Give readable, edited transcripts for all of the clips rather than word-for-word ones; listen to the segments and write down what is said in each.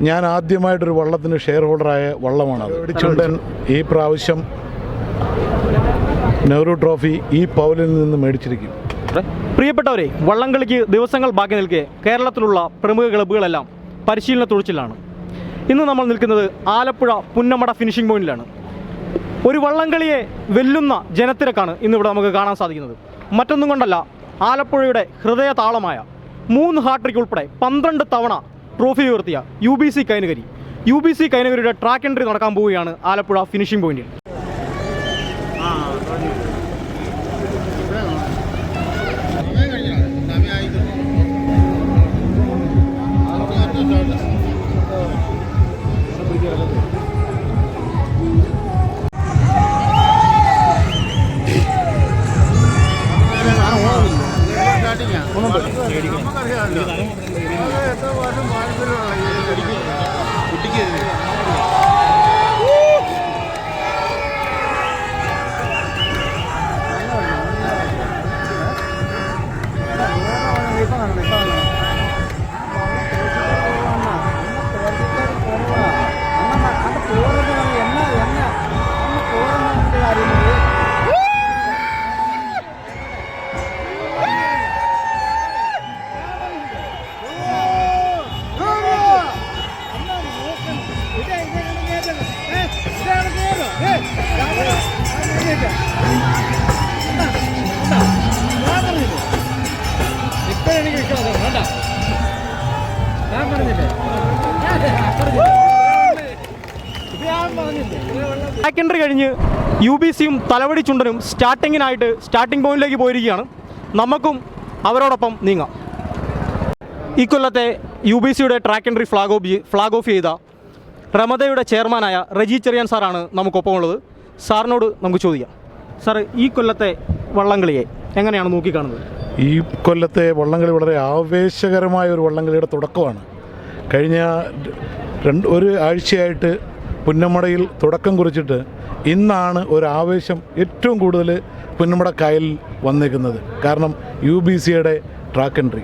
ഞാൻ ആദ്യമായിട്ടൊരു വള്ളത്തിന് ഷെയർ ഹോൾഡറായ വള്ളമാണത്. ചുണ്ടൻ ഈ പ്രാവശ്യം നെഹ്റു ട്രോഫി ഈ പൗലിൽ നിന്ന് മേടിച്ചിരിക്കും. പ്രിയപ്പെട്ടവരെ, വള്ളംകളിക്ക് ദിവസങ്ങൾ ബാക്കി നിൽക്കെ കേരളത്തിലുള്ള പ്രമുഖ ക്ലബ്ബുകളെല്ലാം പരിശീലന തുഴച്ചിലാണ്. ഇന്ന് നമ്മൾ നിൽക്കുന്നത് ആലപ്പുഴ പുന്നമട ഫിനിഷിംഗ് പോയിന്റിലാണ്. ഒരു വള്ളംകളിയെ വെല്ലുന്ന ജനത്തിരക്കാണ് ഇന്നിവിടെ നമുക്ക് കാണാൻ സാധിക്കുന്നത്. മറ്റൊന്നും കൊണ്ടല്ല, ആലപ്പുഴയുടെ ഹൃദയ താളമായ 3 ഹാട്രിക് ഉൾപ്പെടെ 12 തവണ ട്രോഫി ഉയർത്തിയ UBC കൈനകരി. UBC കൈനകരിയുടെ ട്രാക്ക് എൻട്രി നടക്കാൻ പോവുകയാണ് ആലപ്പുഴ ഫിനിഷിംഗ് പോയിന്റിൽ. ട്രാക്ക് എൻട്രി കഴിഞ്ഞ് UBCയും തലവടി ചുണ്ടനും സ്റ്റാർട്ടിംഗ് പോയിന്റിലേക്ക് പോയിരിക്കുകയാണ്. നമുക്കും അവരോടൊപ്പം നീങ്ങാം. ഈ കൊല്ലത്തെ UBCയുടെ ട്രാക്ക് എൻട്രി ഫ്ലാഗ് ഓഫ് ചെയ്ത റമദയുടെ ചെയർമാനായ റജി ചെറിയാൻ സാറാണ് നമുക്കൊപ്പമുള്ളത്. സാറിനോട് നമുക്ക് ചോദിക്കാം. സാർ, ഈ കൊല്ലത്തെ വള്ളംകളിയെ എങ്ങനെയാണ് നോക്കിക്കാണുന്നത്? ഈ കൊല്ലത്തെ വള്ളംകളി വളരെ ആവേശകരമായ ഒരു വള്ളംകളിയുടെ തുടക്കമാണ്. കഴിഞ്ഞ ഒരു ആഴ്ചയായിട്ട് പുന്നമടയിൽ തുടക്കം കുറിച്ചിട്ട് ഇന്നാണ് ഒരു ആവേശം ഏറ്റവും കൂടുതൽ പുന്നമട കായലിൽ വന്നേക്കുന്നത്. കാരണം UBCയുടെ ട്രാക്ക് എൻട്രി.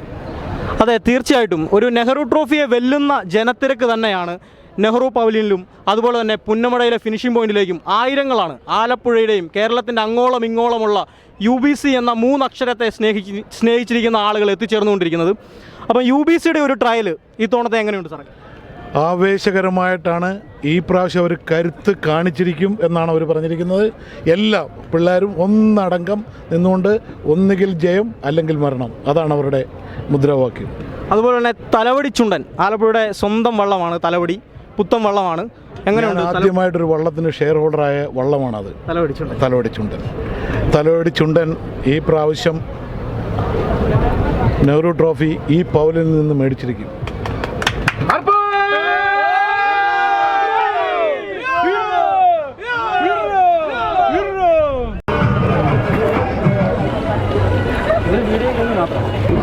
അതെ, തീർച്ചയായിട്ടും ഒരു നെഹ്റു ട്രോഫിയെ വെല്ലുന്ന ജനത്തിരക്ക് തന്നെയാണ് നെഹ്റു പവലിയനിലും അതുപോലെ തന്നെ പുന്നമടയിലെ ഫിനിഷിംഗ് പോയിന്റിലേക്കും ആയിരങ്ങളാണ് ആലപ്പുഴയുടെയും കേരളത്തിൻ്റെ അങ്ങോളം ഇങ്ങോളമുള്ള UBC എന്ന 3 അക്ഷരത്തെ സ്നേഹിച്ചിരിക്കുന്ന ആളുകൾ എത്തിച്ചേർന്നുകൊണ്ടിരിക്കുന്നത്. അപ്പം UBCയുടെ ഒരു ട്രയൽ ഈ തോണത്തെ എങ്ങനെയുണ്ട് സാറേ? ആവേശകരമായിട്ടാണ് ഈ പ്രാവശ്യം അവർ കരുത്ത് കാണിച്ചിരിക്കും എന്നാണ് അവർ പറഞ്ഞിരിക്കുന്നത്. എല്ലാ പിള്ളേരും ഒന്നടങ്കം നിന്നുകൊണ്ട് ഒന്നുകിൽ ജയം അല്ലെങ്കിൽ മരണം, അതാണ് അവരുടെ മുദ്രാവാക്യം. അതുപോലെ തന്നെ തലവടി ചുണ്ടൻ ആലപ്പുഴയുടെ സ്വന്തം വള്ളമാണ്. തലവടി പുത്തൻ വള്ളമാണ്. എങ്ങനെയുണ്ട്? ആദ്യമായിട്ടൊരു വള്ളത്തിന് ഷെയർ ഹോൾഡറായ വള്ളമാണത്. തലവടി ചുണ്ടൻ ഈ പ്രാവശ്യം നെഹ്റു ട്രോഫി ഈ പൗലിൽ നിന്ന് മേടിച്ചിരിക്കും.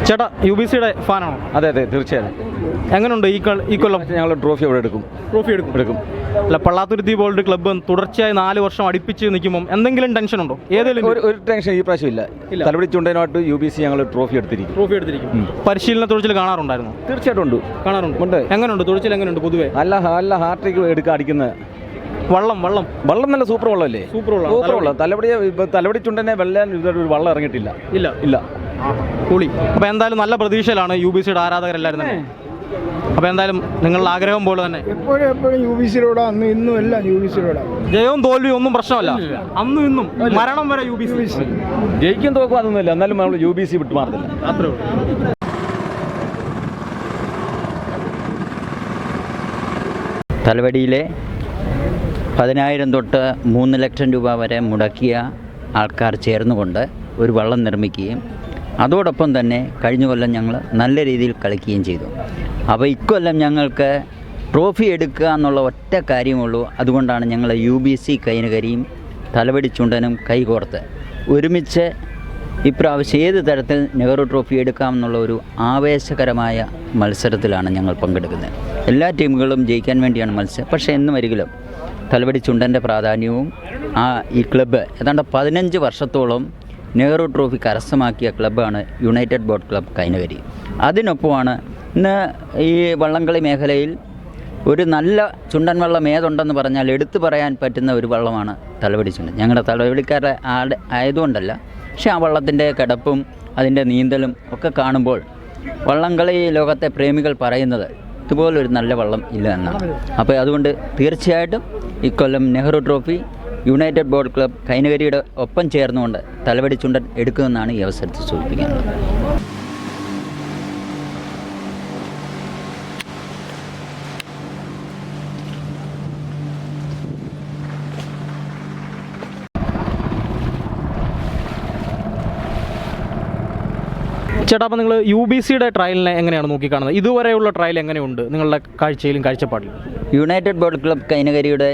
ചേട്ടാ, UBCയുടെ ഫാനാണോ? അതെ, തീർച്ചയായും. എങ്ങനെയുണ്ട് ഈ കൊല്ലം? ഞങ്ങൾ ട്രോഫി അവിടെ എടുക്കും. അല്ല, പള്ളാത്തുരുത്തി പോലൊരു ക്ലബ്ബ് തുടർച്ചയായി 4 വർഷം അടുപ്പിച്ച് നിൽക്കുമ്പോൾ എന്തെങ്കിലും ടെൻഷൻ ഉണ്ടോ? ഒരു ടെൻഷൻ ഈ പ്രാവശ്യം ഇല്ല. തലവടി ചുണ്ടനുമായിട്ട് UBC ഞങ്ങൾ ട്രോഫി എടുത്തിരിക്കും. പരിശീലന തുഴച്ചിൽ കാണാറുണ്ടായിരുന്നു? തീർച്ചയായിട്ടും ഉണ്ട്. കാണാറുണ്ട്. എങ്ങനെയുണ്ട് തുഴച്ചിൽ? എങ്ങനെയുണ്ട് പൊതുവെ? നല്ല ഹാർട്രിക്ക് അടിക്കുന്ന വള്ളം നല്ല സൂപ്പർ വള്ളമല്ലേ? സൂപ്പർ വള്ളം. തലവടി ചുണ്ടനെ വെല്ലാൻ ഒരു വള്ളം ഇറങ്ങിയിട്ടില്ല. ഇല്ല. കൂളി. അപ്പോൾ എന്തായാലും നല്ല പ്രതീക്ഷയിലാണ് UBCയുടെ ആരാധകരെല്ലാവരും തന്നെ. അപ്പോൾ എന്തായാലും നിങ്ങളുടെ ആഗ്രഹം പോലെ തന്നെ എപ്പോഴും UBCയിലൂടെ ഇന്നും എല്ലാം UBCയിലൂടെ. ജയവും തോൽവിയും ഒന്നും പ്രശ്നമല്ല. അന്നും ഇന്നും മരണം വരെ UBC. ജയിക്കും തോക്കും അതൊന്നുമില്ല. എന്നാലും നമ്മൾ UBC വിട്ടു മാറത്തില്ല. അത്രേ ഉള്ളൂ. തലവടിയിലെ 10,000 തൊട്ട് 3 ലക്ഷം രൂപ വരെ മുടക്കിയ ആൾക്കാർ ചേർന്നുകൊണ്ട് ഒരു വള്ളം നിർമ്മിക്കുകയും അതോടൊപ്പം തന്നെ കഴിഞ്ഞ കൊല്ലം ഞങ്ങൾ നല്ല രീതിയിൽ കളിക്കുകയും ചെയ്തു. അപ്പോൾ ഇക്കൊല്ലം ഞങ്ങൾക്ക് ട്രോഫി എടുക്കുക എന്നുള്ള ഒറ്റ കാര്യമുള്ളൂ. അതുകൊണ്ടാണ് ഞങ്ങൾ UBC കൈനകരിയും തലവടി ചുണ്ടനും കൈകോർത്ത് ഒരുമിച്ച് ഇപ്രാവശ്യം ഏത് തരത്തിൽ നെഹ്റു ട്രോഫി എടുക്കാമെന്നുള്ള ഒരു ആവേശകരമായ മത്സരത്തിലാണ് ഞങ്ങൾ പങ്കെടുക്കുന്നത്. എല്ലാ ടീമുകളും ജയിക്കാൻ വേണ്ടിയാണ് മത്സരം. പക്ഷേ എന്നും ഒരിക്കലും തലവടി ചുണ്ടൻ്റെ പ്രാധാന്യവും ഈ ക്ലബ്ബ് ഏതാണ്ട് 15 വർഷത്തോളം നെഹ്റു ട്രോഫി കരസ്ഥമാക്കിയ ക്ലബ്ബാണ് യുണൈറ്റഡ് ബോട്ട് ക്ലബ്ബ് കൈനകരി. അതിനൊപ്പമാണ് ഇന്ന് ഈ വള്ളംകളി മേഖലയിൽ ഒരു നല്ല ചുണ്ടൻ വള്ളം ഏതുണ്ടെന്ന് പറഞ്ഞാൽ എടുത്തു പറയാൻ പറ്റുന്ന ഒരു വള്ളമാണ് തലവടി ചുണ്ടൻ. ഞങ്ങളുടെ തലവടിക്കാരുടെ ആയതുകൊണ്ടല്ല, പക്ഷേ ആ വള്ളത്തിൻ്റെ കിടപ്പും അതിൻ്റെ നീന്തലും ഒക്കെ കാണുമ്പോൾ വള്ളംകളി ലോകത്തെ പ്രേമികൾ പറയുന്നത് ഇതുപോലൊരു നല്ല വള്ളം ഇല്ല എന്നാണ്. അപ്പോൾ അതുകൊണ്ട് തീർച്ചയായിട്ടും ഇക്കൊല്ലം Nehru trophy united boat club കൈനകരിയുടെ ഒപ്പം ചേർന്നുകൊണ്ട് തലവടി ചുണ്ടൻ എടുക്കുമെന്നാണ് ഈ അവസരത്തിൽ സൂചിപ്പിക്കുന്നത്. ചേട്ടാ, അപ്പോൾ നിങ്ങൾ UBCയുടെ ട്രയലിനെ എങ്ങനെയാണ് നോക്കിക്കാണുന്നത്? ഇതുവരെയുള്ള ട്രയൽ എങ്ങനെയുണ്ട് നിങ്ങളുടെ കാഴ്ചയിലും കാഴ്ചപ്പാടിലും? യുണൈറ്റഡ് ബോട്ട് ക്ലബ് കൈനകരിയുടെ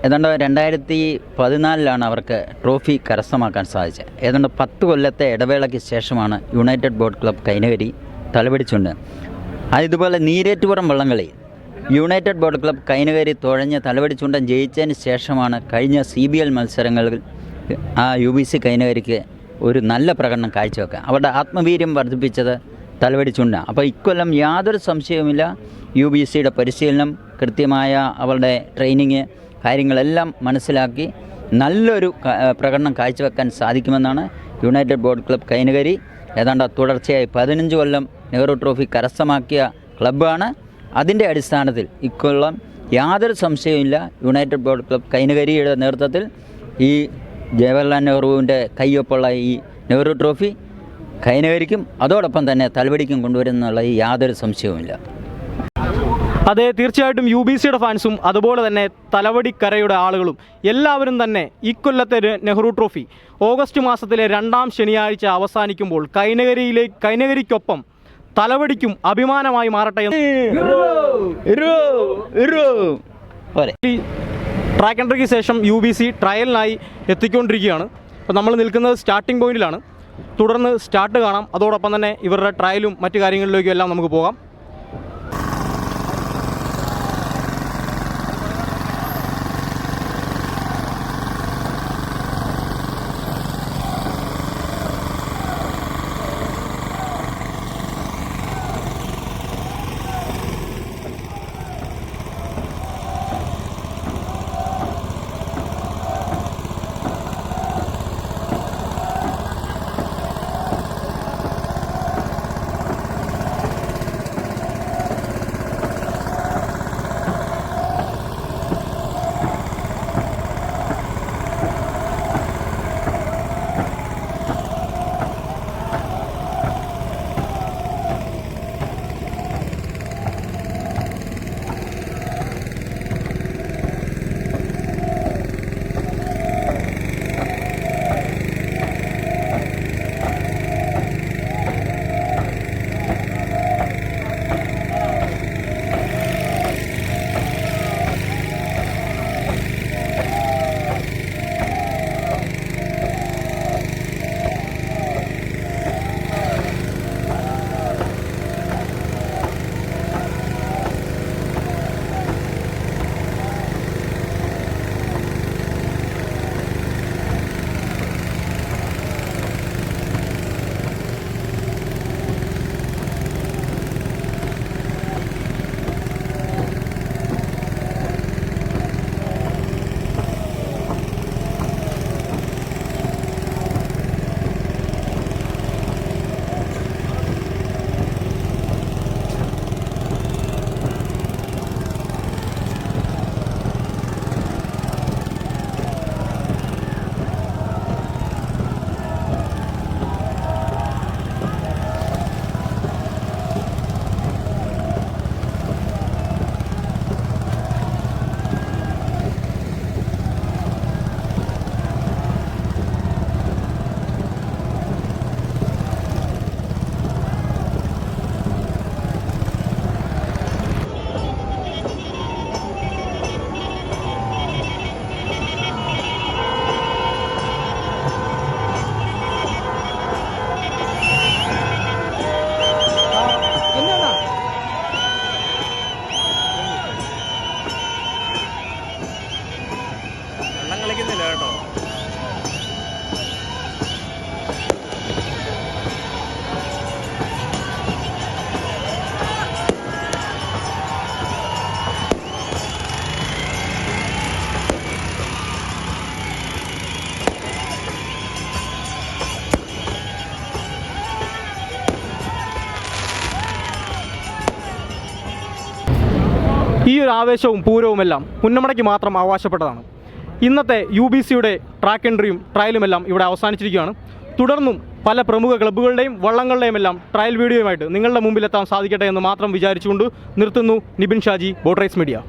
ഏതാണ്ട് 2014 അവർക്ക് ട്രോഫി കരസ്ഥമാക്കാൻ സാധിച്ചത്. ഏതാണ്ട് 10 കൊല്ലത്തെ ഇടവേളയ്ക്ക് ശേഷമാണ് യുണൈറ്റഡ് ബോട്ട് ക്ലബ് കൈനകരി തലപിടിച്ചുണ്ട്. ഇതുപോലെ നീരേറ്റുപുറം വള്ളംകളി യുണൈറ്റഡ് ബോട്ട് ക്ലബ് കൈനകരി തുഴഞ്ഞ് തലപിടിച്ചുണ്ടൻ ജയിച്ചതിന് ശേഷമാണ് കഴിഞ്ഞ CBL മത്സരങ്ങളിൽ ആ UBC കൈനകരിക്ക് ഒരു നല്ല പ്രകടനം കാഴ്ചവെക്കുക. അവരുടെ ആത്മവീര്യം വർദ്ധിപ്പിച്ചത് തലവടിച്ചുണ്ട. അപ്പോൾ ഇക്കൊല്ലം യാതൊരു സംശയവുമില്ല, UBCയുടെ പരിശീലനം, കൃത്യമായ അവരുടെ ട്രെയിനിങ് കാര്യങ്ങളെല്ലാം മനസ്സിലാക്കി നല്ലൊരു പ്രകടനം കാഴ്ചവെക്കാൻ സാധിക്കുമെന്നാണ് യുണൈറ്റഡ് ബോട്ട് ക്ലബ് കൈനകരി. ഏതാണ്ട് തുടർച്ചയായി 15 കൊല്ലം നെഹ്റു ട്രോഫി കരസ്ഥമാക്കിയ ക്ലബ്ബാണ്. അതിൻ്റെ അടിസ്ഥാനത്തിൽ ഇക്കൊല്ലം യാതൊരു സംശയവുമില്ല, യുണൈറ്റഡ് ബോട്ട് ക്ലബ് കൈനകരിയുടെ നേതൃത്വത്തിൽ ഈ ജവഹർലാൽ നെഹ്റുവിൻ്റെ കയ്യൊപ്പുള്ള ഈ നെഹ്റു ട്രോഫി കൈനകരിക്കും അതോടൊപ്പം തന്നെ തലവടിക്കും കൊണ്ടുവരുന്നുള്ള യാതൊരു സംശയവുമില്ല. അതെ, തീർച്ചയായിട്ടും UBCയുടെ ഫാൻസും അതുപോലെ തന്നെ തലവടിക്കരയുടെ ആളുകളും എല്ലാവരും തന്നെ ഇക്കൊല്ലത്തെ നെഹ്റു ട്രോഫി ഓഗസ്റ്റ് മാസത്തിലെ 2ാം ശനിയാഴ്ച അവസാനിക്കുമ്പോൾ കൈനകരിക്കൊപ്പം തലവടിക്കും അഭിമാനമായി മാറട്ടെ എന്ന് ട്രാക്ക് എൻട്രിക്ക് ശേഷം UBC ട്രയലിനായി എത്തിക്കൊണ്ടിരിക്കുകയാണ്. അപ്പോൾ നമ്മൾ നിൽക്കുന്നത് സ്റ്റാർട്ടിംഗ് പോയിന്റിലാണ്. തുടർന്ന് സ്റ്റാർട്ട് കാണാം. അതോടൊപ്പം തന്നെ ഇവരുടെ ട്രയലും മറ്റു കാര്യങ്ങളിലേക്കും എല്ലാം നമുക്ക് പോകാം. ഈ ഒരു ആവേശവും പൂരവുമെല്ലാം പുന്നമടയ്ക്ക് മാത്രം അവകാശപ്പെട്ടതാണ്. ഇന്നത്തെ UBCയുടെ ട്രാക്ക് എൻട്രിയും ട്രയലുമെല്ലാം ഇവിടെ അവസാനിച്ചിരിക്കുകയാണ്. തുടർന്നും പല പ്രമുഖ ക്ലബ്ബുകളുടെയും വള്ളങ്ങളുടെയും എല്ലാം ട്രയൽ വീഡിയോയുമായിട്ട് നിങ്ങളുടെ മുമ്പിലെത്താൻ സാധിക്കട്ടെ എന്ന് മാത്രം വിചാരിച്ചുകൊണ്ട് നിർത്തുന്നു. Nibin Shaji, boat race media.